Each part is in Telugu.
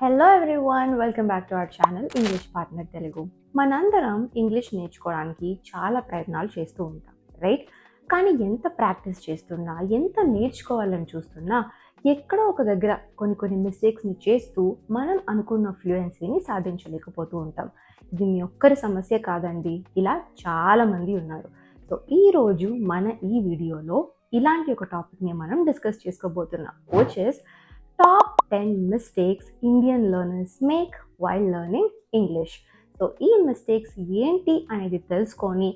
Hello everyone, welcome back to our channel English partner Telugu. మనందరం ఇంగ్లీష్ నేర్చుకోవడానికి చాలా ప్రయత్నాలు చేస్తూ ఉంటాం, రైట్? కానీ ఎంత ప్రాక్టీస్ చేస్తున్నా, ఎంత నేర్చుకోవాలని చూస్తున్నా, ఎక్కడో ఒక దగ్గర కొన్ని మిస్టేక్స్ని చేస్తూ మనం అనుకున్న ఫ్లూయెన్సీని సాధించలేకపోతూ ఉంటాం. ఇది మీ ఒక్కరి సమస్య కాదండి, ఇలా చాలామంది ఉన్నారు. సో ఈరోజు మన ఈ వీడియోలో ఇలాంటి ఒక టాపిక్ని మనం డిస్కస్ చేసుకోబోతున్నాం, which is top 10 mistakes Indian learners make while learning English. So ఈ మిస్టేక్స్ ఏంటి అనేది తెలుసుకొని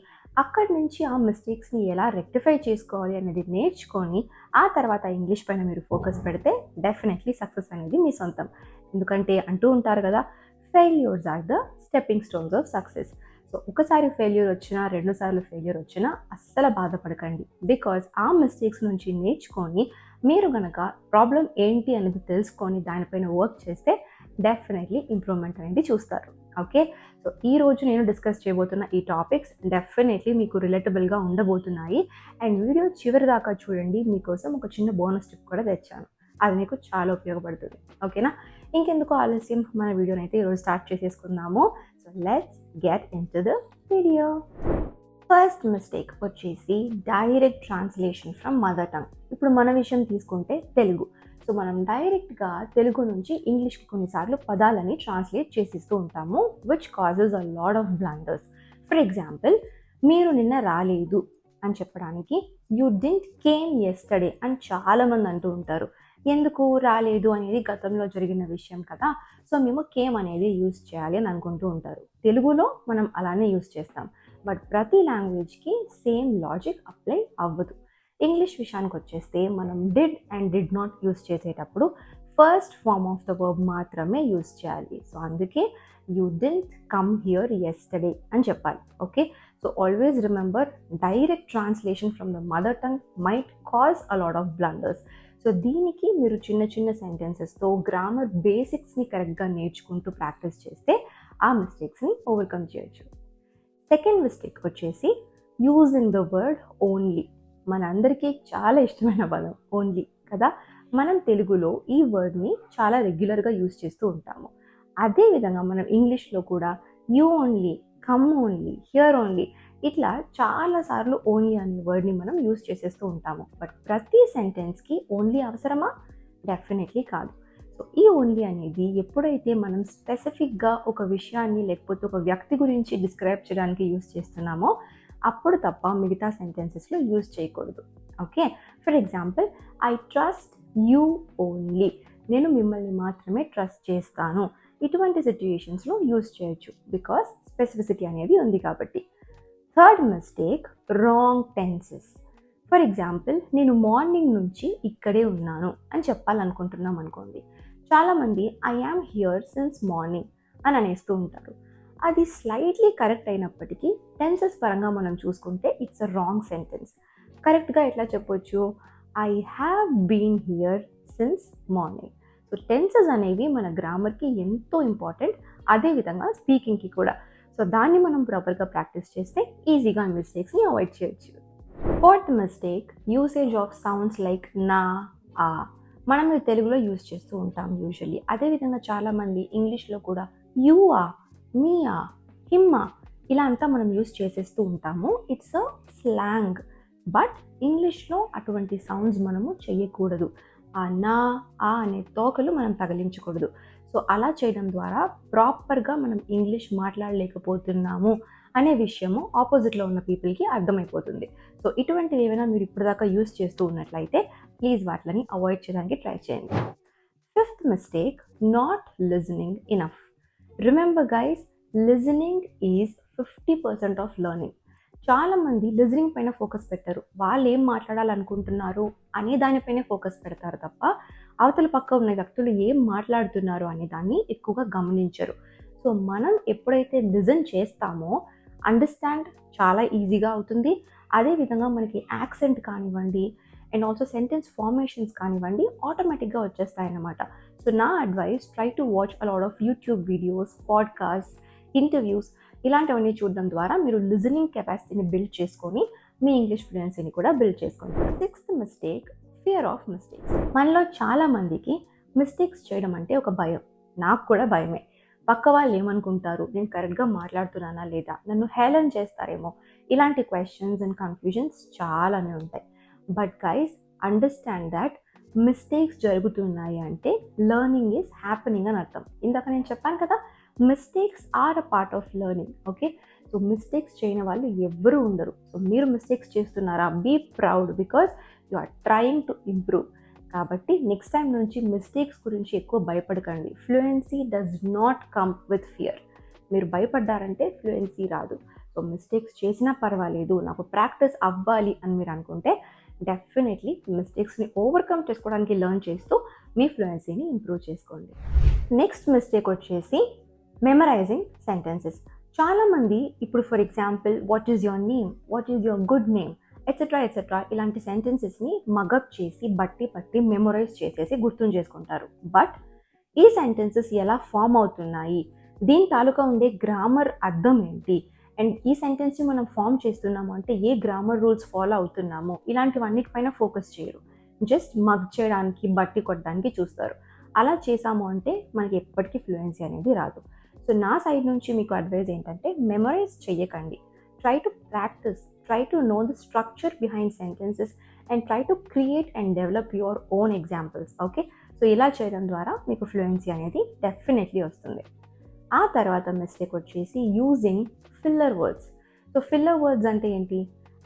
అక్కడి నుంచి ఆ మిస్టేక్స్ని ఎలా రెక్టిఫై చేసుకోవాలి అనేది నేర్చుకొని ఆ తర్వాత ఇంగ్లీష్ పైన మీరు ఫోకస్ పెడితే డెఫినెట్లీ సక్సెస్ అనేది మీ సొంతం. ఎందుకంటే అంటూ ఉంటారు కదా, failures are the stepping stones of success. So ఒకసారి ఫెయిల్యూర్ వచ్చినా, 2 సార్లు ఫెయిల్యూర్ వచ్చినా అస్సలు బాధపడకండి. బికాజ్ ఆ మిస్టేక్స్ నుంచి నేర్చుకొని మీరు కనుక ప్రాబ్లం ఏంటి అనేది తెలుసుకొని దానిపైన వర్క్ చేస్తే డెఫినెట్లీ ఇంప్రూవ్మెంట్ అనేది చూస్తారు. ఓకే, సో ఈరోజు నేను డిస్కస్ చేయబోతున్న ఈ టాపిక్స్ డెఫినెట్లీ మీకు రిలేటబుల్గా ఉండబోతున్నాయి. అండ్ వీడియో చివరి దాకా చూడండి, మీకోసం ఒక చిన్న బోనస్ టిప్ కూడా తెచ్చాను, అది మీకు చాలా ఉపయోగపడుతుంది. ఓకేనా, ఇంకెందుకు ఆలస్యం, మన వీడియోని అయితే ఈరోజు స్టార్ట్ చేసేసుకుందాము. So let's get into the video. First mistake వచ్చేసి direct translation from mother tongue. ఇప్పుడు మన విషయం తీసుకుంటే తెలుగు. సో మనం డైరెక్ట్గా తెలుగు నుంచి ఇంగ్లీష్కి కొన్నిసార్లు పదాలని ట్రాన్స్లేట్ చేసిస్తూ ఉంటాము, which causes a lot of blunders. For example, మీరు నిన్న రాలేదు అని చెప్పడానికి యూ డింట్ కేమ్ యెస్టర్డే అని చాలామంది అంటూ ఉంటారు. ఎందుకు రాలేదు అనేది గతంలో జరిగిన విషయం కదా, సో మేము కేమ్ అనేది యూజ్ చేయాలి అని అనుకుంటూ ఉంటారు. తెలుగులో మనం అలానే యూజ్ చేస్తాం, బట్ ప్రతి లాంగ్వేజ్కి సేమ్ లాజిక్ అప్లై అవ్వదు. ఇంగ్లీష్ విషయానికి వచ్చేస్తే మనం did and did not use చేసేటప్పుడు first form of the verb మాత్రమే యూజ్ చేయాలి. సో అందుకే you didn't come here yesterday అని చెప్పాలి. Okay, so always remember, direct translation from the mother tongue might cause a lot of blunders. So దీనికి మీరు చిన్న చిన్న సెంటెన్సెస్తో గ్రామర్ బేసిక్స్ని కరెక్ట్గా నేర్చుకుంటూ ప్రాక్టీస్ చేస్తే ఆ మిస్టేక్స్ని ఓవర్కమ్ చేయొచ్చు. సెకండ్ మిస్టేక్ వచ్చేసి యూజింగ్ ద వర్డ్ ఓన్లీ. మనందరికీ చాలా ఇష్టమైన పదం ఓన్లీ కదా, మనం తెలుగులో ఈ వర్డ్ని చాలా రెగ్యులర్గా యూజ్ చేస్తూ ఉంటాము. అదేవిధంగా మనం ఇంగ్లీష్లో కూడా you only, come only, here only, ఇట్లా చాలాసార్లు ఓన్లీ అనే వర్డ్ని మనం యూజ్ చేసేస్తూ ఉంటాము. బట్ ప్రతి సెంటెన్స్కి ఓన్లీ అవసరమా? డెఫినెట్లీ కాదు. సో ఈ ఓన్లీ అనేది ఎప్పుడైతే మనం స్పెసిఫిక్గా ఒక విషయాన్ని లేకపోతే ఒక వ్యక్తి గురించి డిస్క్రైబ్ చేయడానికి యూజ్ చేస్తున్నామో అప్పుడు తప్ప మిగతా సెంటెన్సెస్లో యూజ్ చేయకూడదు. Okay, for example, I trust you only, నేను మిమ్మల్ని మాత్రమే ట్రస్ట్ చేస్తాను. ఇటువంటి సిచ్యుయేషన్స్లో యూజ్ చేయొచ్చు, బికాస్ స్పెసిఫిసిటీ అనేది ఉంది కాబట్టి. Third mistake, wrong tenses. For example, నేను మార్నింగ్ నుంచి ఇక్కడే ఉన్నాను అని చెప్పాలనుకుంటున్నాం అనుకోండి, చాలామంది I am here since morning అని అనేస్తూ ఉంటారు. అది స్లైట్లీ కరెక్ట్ అయినప్పటికీ టెన్సెస్ పరంగా మనం చూసుకుంటే ఇట్స్ అ రాంగ్ సెంటెన్స్. కరెక్ట్గా ఎట్లా చెప్పొచ్చు? I have been here since morning. So tenses అనేవి మన గ్రామర్కి ఎంతో ఇంపార్టెంట్, అదేవిధంగా స్పీకింగ్కి కూడా. సో దాన్ని మనం ప్రాపర్గా ప్రాక్టీస్ చేస్తే ఈజీగా మిస్టేక్స్ని అవాయిడ్ చేయొచ్చు. Fourth mistake, usage of sounds like నా, ఆ. మనం తెలుగులో యూజ్ చేస్తూ ఉంటాం యూజువల్లీ, అదేవిధంగా చాలామంది ఇంగ్లీష్లో కూడా యూ ఆ, మీయా, హిమ్మా, ఇలా అంతా మనం యూజ్ చేసేస్తూ ఉంటాము. ఇట్స్ అ స్లాంగ్, బట్ ఇంగ్లీష్లో అటువంటి సౌండ్స్ మనము చేయకూడదు. ఆ నా, ఆ అనే తోకలు మనం తగిలించకూడదు. సో అలా చేయడం ద్వారా ప్రాపర్గా మనం ఇంగ్లీష్ మాట్లాడలేకపోతున్నాము అనే విషయము ఆపోజిట్లో ఉన్న పీపుల్కి అర్థమైపోతుంది. సో ఇటువంటివి ఏమైనా మీరు ఇప్పటిదాకా యూజ్ చేస్తూ ఉన్నట్లయితే ప్లీజ్ వాటిని అవాయిడ్ చేయడానికి ట్రై చేయండి. Fifth mistake, not listening enough. Remember guys, listening is 50% of learning. చాలామంది లిజనింగ్ పైన ఫోకస్ పెట్టారు, వాళ్ళు ఏం మాట్లాడాలనుకుంటున్నారు అనే దానిపైనే ఫోకస్ పెడతారు తప్ప అవతల పక్క ఉన్న వ్యక్తులు ఏం మాట్లాడుతున్నారు అనే దాన్ని ఎక్కువగా గమనించరు. సో మనం ఎప్పుడైతే లిజన్ చేస్తామో అండర్స్టాండ్ చాలా ఈజీగా అవుతుంది. అదేవిధంగా మనకి యాక్సెంట్ కానివ్వండి అండ్ ఆల్సో సెంటెన్స్ ఫార్మేషన్స్ కానివ్వండి ఆటోమేటిక్గా వచ్చేస్తాయన్నమాట. సో నా advice, try to watch a lot of YouTube videos, podcast, interviews, ఇలాంటివన్నీ చూడడం ద్వారా మీరు లిజనింగ్ కెపాసిటీని బిల్డ్ చేసుకొని మీ ఇంగ్లీష్ ఫ్లూయెన్సీని కూడా బిల్డ్ చేసుకోండి. Sixth mistake, fear of mistakes. మనలో చాలామందికి మిస్టేక్స్ చేయడం అంటే ఒక భయం. నాకు కూడా భయమే. పక్క వాళ్ళు ఏమనుకుంటారు, నేను కరెక్ట్గా మాట్లాడుతున్నానా లేదా, నన్ను హేళన చేస్తారేమో, ఇలాంటి క్వశ్చన్స్ అండ్ కన్ఫ్యూజన్స్ చాలానే ఉంటాయి. But guys, understand that mistakes జరుగుతున్నాయి అంటే లెర్నింగ్ ఈజ్ హ్యాపెనింగ్ అని అర్థం. ఇందాక నేను చెప్పాను కదా, mistakes are a part of learning. Okay, so mistakes చేయని వాళ్ళు ఎవ్వరూ ఉండరు. సో మీరు మిస్టేక్స్ చేస్తున్నారా, be proud because you are trying to improve. కాబట్టి నెక్స్ట్ టైం నుంచి మిస్టేక్స్ గురించి ఎక్కువ భయపడకండి. Fluency does not come with fear. మీరు భయపడ్డారంటే ఫ్లూయెన్సీ రాదు. సో మిస్టేక్స్ చేసినా పర్వాలేదు, నాకు ప్రాక్టీస్ అవ్వాలి అని మీరు అనుకుంటే డెఫినెట్లీ మిస్టేక్స్ని ఓవర్కమ్ చేసుకోవడానికి లెర్న్ చేస్తూ మీ ఫ్లూయెన్సీని ఇంప్రూవ్ చేసుకోండి. నెక్స్ట్ మిస్టేక్ వచ్చేసి మెమరైజింగ్ సెంటెన్సెస్. చాలామంది ఇప్పుడు for example, what is your name, what is your good name, etcetera ఇలాంటి సెంటెన్సెస్ని మగప్ చేసి బట్టి పట్టి మెమొరైజ్ చేసేసి గుర్తుంచేసుకుంటారు. బట్ ఈ సెంటెన్సెస్ ఎలా ఫామ్ అవుతున్నాయి, దీని తాలూకా ఉండే గ్రామర్ అర్థం ఏంటి, అండ్ ఈ సెంటెన్స్ని మనం ఫామ్ చేస్తున్నాము అంటే ఏ గ్రామర్ రూల్స్ ఫాలో అవుతున్నాము, ఇలాంటివన్నిటిపైన ఫోకస్ చేయరు. జస్ట్ మగ్ చేయడానికి బట్టి కొట్టడానికి చూస్తారు. అలా చేసాము అంటే మనకి ఎప్పటికీ ఫ్లూయెన్సీ అనేది రాదు. సో నా సైడ్ నుంచి మీకు అడ్వైజ్ ఏంటంటే, మెమరైజ్ చేయకండి. Try to practice, try to know the structure behind sentences and try to create and develop your own examples. Okay, so ఇలా చేయడం ద్వారా మీకు ఫ్లూయెన్సీ అనేది డెఫినెట్లీ వస్తుంది. ఆ తర్వాత మిస్టేక్ వచ్చేసి using filler words. So filler words అంటే ఏంటి,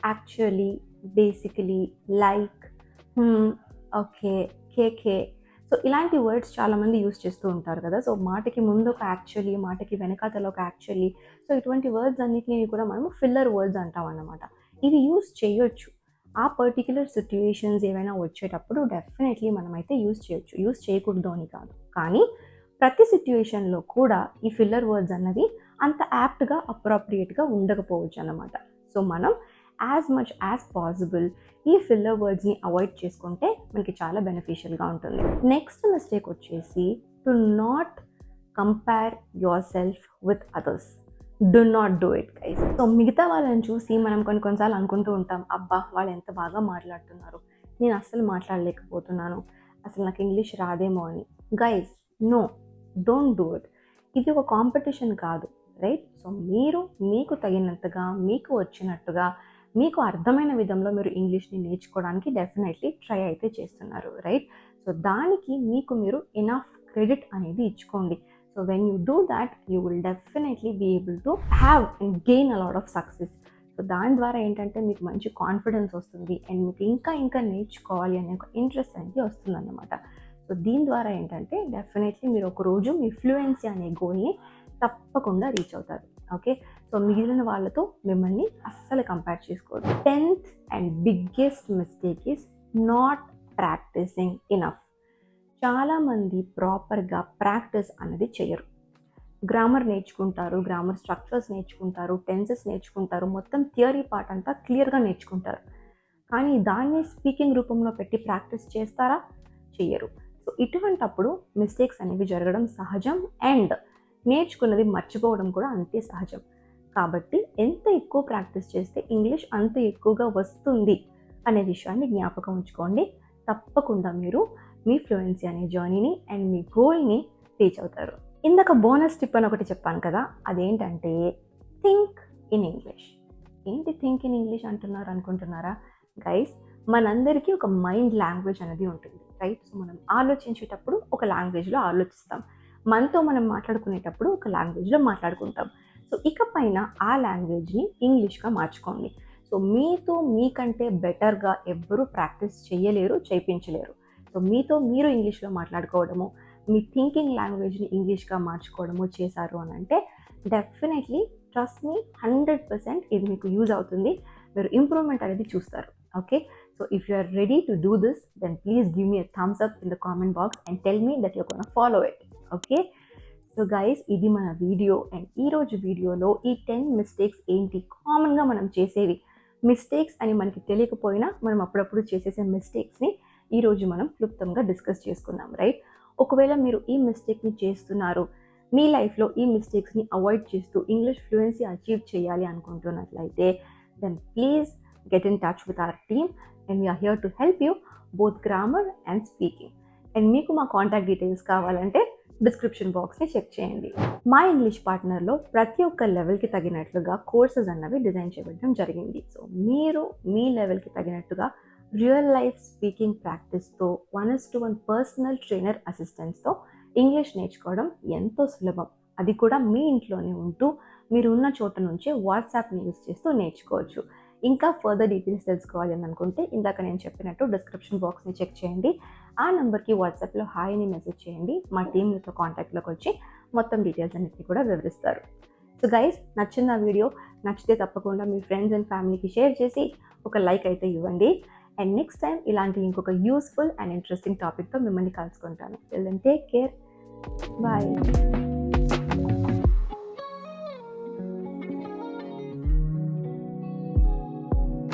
యాక్చువల్లీ, బేసికలీ, లైక్, ఓకే, కేకే. సో ఇలాంటి వర్డ్స్ చాలామంది యూజ్ చేస్తూ ఉంటారు కదా. సో మాటకి ముందు ఒక యాక్చువల్లీ, మాటకి వెనకాతలో ఒక యాక్చువల్లీ. సో ఇటువంటి వర్డ్స్ అన్నిటిని కూడా మనము ఫిల్లర్ వర్డ్స్ అంటాం అన్నమాట. ఇవి యూజ్ చేయొచ్చు, ఆ పర్టిక్యులర్ సిట్యుయేషన్స్ ఏమైనా వచ్చేటప్పుడు డెఫినెట్లీ మనమైతే యూజ్ చేయొచ్చు, యూజ్ చేయకూడదు అని కాదు. కానీ ప్రతి సిట్యుయేషన్లో కూడా ఈ ఫిల్లర్ వర్డ్స్ అన్నది అంత యాప్ట్గా, అప్రోప్రియేట్గా ఉండకపోవచ్చు అన్నమాట. సో మనం యాజ్ మచ్ యాజ్ పాసిబుల్ ఈ ఫిల్లర్ వర్డ్స్ని అవాయిడ్ చేసుకుంటే మనకి చాలా బెనిఫిషియల్గా ఉంటుంది. నెక్స్ట్ మిస్టేక్ వచ్చేసి to not compare your self with others. Do not do it guys. So మిగతా వాళ్ళని చూసి మనం కొన్నిసార్లు అనుకుంటూ ఉంటాం, అబ్బా వాళ్ళు ఎంత బాగా మాట్లాడుతున్నారు, నేను అస్సలు మాట్లాడలేకపోతున్నాను, అసలు నాకు ఇంగ్లీష్ రాదేమో అని. Guys, no, don't do it. ఇది ఒక కాంపిటీషన్ కాదు, రైట్? సో మీరు మీకు తగినంతగా, మీకు వచ్చినట్టుగా, మీకు అర్థమైన విధంలో మీరు ఇంగ్లీష్ని నేర్చుకోవడానికి డెఫినెట్లీ ట్రై అయితే చేస్తున్నారు, రైట్? సో దానికి మీకు మీరు ఎనఫ్ క్రెడిట్ అనేది ఇచ్చుకోండి. So when you do that, you will definitely be able to have and gain a lot of success. So దాని ద్వారా ఏంటంటే మీకు మంచి కాన్ఫిడెన్స్ వస్తుంది అండ్ మీకు ఇంకా నేర్చుకోవాలి అనే ఒక ఇంట్రెస్ట్ అనేది వస్తుంది అన్నమాట. సో దీని ద్వారా ఏంటంటే డెఫినెట్లీ మీరు ఒక రోజు మీ ఫ్లూయెన్సీ అనే గోల్ని తప్పకుండా రీచ్ అవుతారు. ఓకే, సో మిగిలిన వాళ్ళతో మిమ్మల్ని అస్సలు కంపేర్ చేసుకోవద్దు. 10th and biggest mistake is not practising enough. చాలామంది ప్రాపర్గా ప్రాక్టీస్ అనేది చేయరు. గ్రామర్ నేర్చుకుంటారు, గ్రామర్ స్ట్రక్చర్స్ నేర్చుకుంటారు, టెన్సెస్ నేర్చుకుంటారు, మొత్తం థియరీ పార్ట్ అంతా క్లియర్గా నేర్చుకుంటారు. కానీ దాన్ని స్పీకింగ్ రూపంలో పెట్టి ప్రాక్టీస్ చేస్తారా? చెయ్యరు. సో ఇటువంటప్పుడు మిస్టేక్స్ అనేవి జరగడం సహజం అండ్ నేర్చుకున్నది మర్చిపోవడం కూడా అంతే సహజం. కాబట్టి ఎంత ఎక్కువ ప్రాక్టీస్ చేస్తే ఇంగ్లీష్ అంత ఎక్కువగా వస్తుంది అనే విషయాన్ని జ్ఞాపకం ఉంచుకోండి. తప్పకుండా మీరు మీ ఫ్లూయెన్సీ అనే జర్నీని అండ్ మీ గోల్ని రీచ్ అవుతారు. ఇందాక బోనస్ టిప్ అని ఒకటి చెప్పాను కదా, అదేంటంటే థింక్ ఇన్ ఇంగ్లీష్. ఏంటి థింక్ ఇన్ ఇంగ్లీష్ అంటున్నారు అనుకుంటున్నారా? గైస్, మనందరికీ ఒక మైండ్ లాంగ్వేజ్ అనేది ఉంటుంది, రైట్? సో మనం ఆలోచించేటప్పుడు ఒక లాంగ్వేజ్లో ఆలోచిస్తాం, మనతో మనం మాట్లాడుకునేటప్పుడు ఒక లాంగ్వేజ్లో మాట్లాడుకుంటాం. సో ఇకపైన ఆ లాంగ్వేజ్ని ఇంగ్లీష్గా మార్చుకోండి. సో మీకంటే బెటర్గా ఎవ్వరూ ప్రాక్టీస్ చేయలేరు, చేయించలేరు. సో మీతో మీరు ఇంగ్లీష్లో మాట్లాడుకోవడము, మీ థింకింగ్ లాంగ్వేజ్ని ఇంగ్లీష్గా మార్చుకోవడము చేశారు అని అంటే డెఫినెట్లీ ట్రస్ట్ మీ, 100% ఇది మీకు యూజ్ అవుతుంది. మీరు ఇంప్రూవ్మెంట్ అనేది చూస్తారు. Okay, so if you are ready to do this, then please give me a thumbs up in the comment box and tell me that you're gonna follow it. Okay, so guys, ఇది మన వీడియో అండ్ ఈరోజు వీడియోలో ఈ 10 మిస్టేక్స్ ఏంటి, కామన్గా మనం చేసేవి మిస్టేక్స్ అని మనకి తెలియకపోయినా మనం అప్పుడప్పుడు చేసేసే మిస్టేక్స్ని ఈరోజు మనం క్లుప్తంగా డిస్కస్ చేసుకున్నాం, రైట్? ఒకవేళ మీరు ఈ మిస్టేక్ని చేస్తున్నారు, మీ లైఫ్లో ఈ మిస్టేక్స్ని అవాయిడ్ చేస్తూ ఇంగ్లీష్ ఫ్లూయెన్సీ అచీవ్ చేయాలి అనుకుంటున్నట్లయితే then please get in touch with our team and we are here to help you both grammar and speaking. And మీకు మా కాంటాక్ట్ డీటెయిల్స్ కావాలంటే డిస్క్రిప్షన్ బాక్స్ని చెక్ చేయండి. మా ఇంగ్లీష్ పార్ట్నర్లో ప్రతి ఒక్క లెవెల్కి తగినట్లుగా కోర్సెస్ అన్నవి డిజైన్ చేయడం జరిగింది. సో మీరు మీ లెవెల్కి తగినట్టుగా రియల్ లైఫ్ స్పీకింగ్ ప్రాక్టీస్తో 1:1 పర్సనల్ ట్రైనర్ అసిస్టెంట్స్తో ఇంగ్లీష్ నేర్చుకోవడం ఎంతో సులభం. అది కూడా మీ ఇంట్లోనే ఉంటూ మీరు ఉన్న చోట నుంచే వాట్సాప్ని యూజ్ చేస్తూ నేర్చుకోవచ్చు. ఇంకా ఫర్దర్ డీటెయిల్స్ తెలుసుకోవాలి అని అనుకుంటే ఇందాక నేను చెప్పినట్టు డిస్క్రిప్షన్ బాక్స్ని చెక్ చేయండి. ఆ నెంబర్కి వాట్సాప్లో హాయ్ అని మెసేజ్ చేయండి. మా టీం మీతో కాంటాక్ట్లోకి వచ్చి మొత్తం డీటెయిల్స్ అన్నిటిని కూడా వివరిస్తారు. సో గైస్, నచ్చిన వీడియో నచ్చితే తప్పకుండా మీ ఫ్రెండ్స్ అండ్ ఫ్యామిలీకి షేర్ చేసి ఒక లైక్ అయితే ఇవ్వండి. అండ్ నెక్స్ట్ టైం ఇలాంటి ఇంకొక యూస్ఫుల్ అండ్ ఇంట్రెస్టింగ్ టాపిక్తో మిమ్మల్ని కలుసుకుంటాను. Till then take care. Bye.